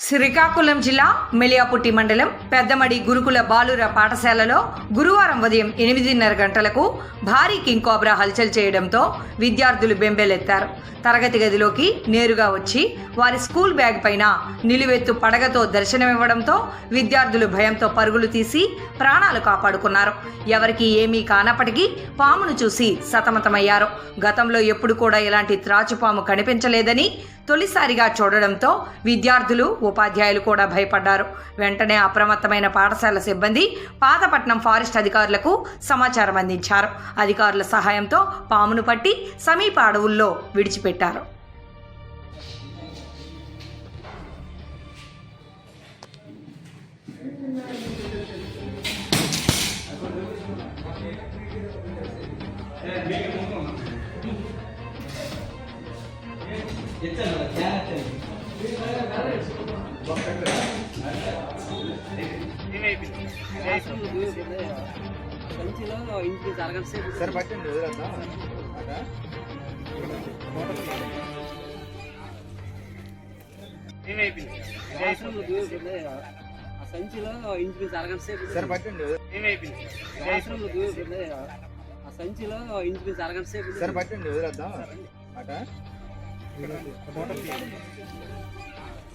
శ్రీకాకుళం జిల్లా మెలియాపుట్టి మండలం పెద్దమడి గురుకుల బాలుర పాఠశాలలో గురువారం ఉదయం 8:30 గంటలకు భారీ కింగ్ కోబ్రా హల్చల్ చేయడంతో విద్యార్థులు బెంబేలెత్తారు. తరగతి గదిలోకి నేరుగా వచ్చి వారి స్కూల్ బ్యాగ్ పైన నిలువెత్తు పడగతో దర్శనమివ్వడంతో విద్యార్థులు భయంతో పరుగులు తీసి ప్రాణాలు కాపాడుకున్నారు. ఎవరికి ఏమీ కానప్పటికీ పామును చూసి సతమతమయ్యారు. గతంలో ఎప్పుడు కూడా ఇలాంటి త్రాచుపాము కనిపించలేదని తొలిసారిగా చూడడంతో విద్యార్థులు ఉపాధ్యాయులు కూడా భయపడ్డారు. వెంటనే అప్రమత్తమైన పాఠశాల సిబ్బంది పాతపట్నం ఫారెస్ట్ అధికారులకు సమాచారం అందించారు. అధికారుల సహాయంతో పామును పట్టి సమీప అడవుల్లో విడిచిపెట్టారు. సార్ పట్టండి వదిలేద్దాం సంచిలో ఇంచుమించు అరగంట సేపు సార్ పట్టండి సంచిలో ఇంచుమించు అరగంట సేపు సార్ పట్టండి వదిలేద్దాం అట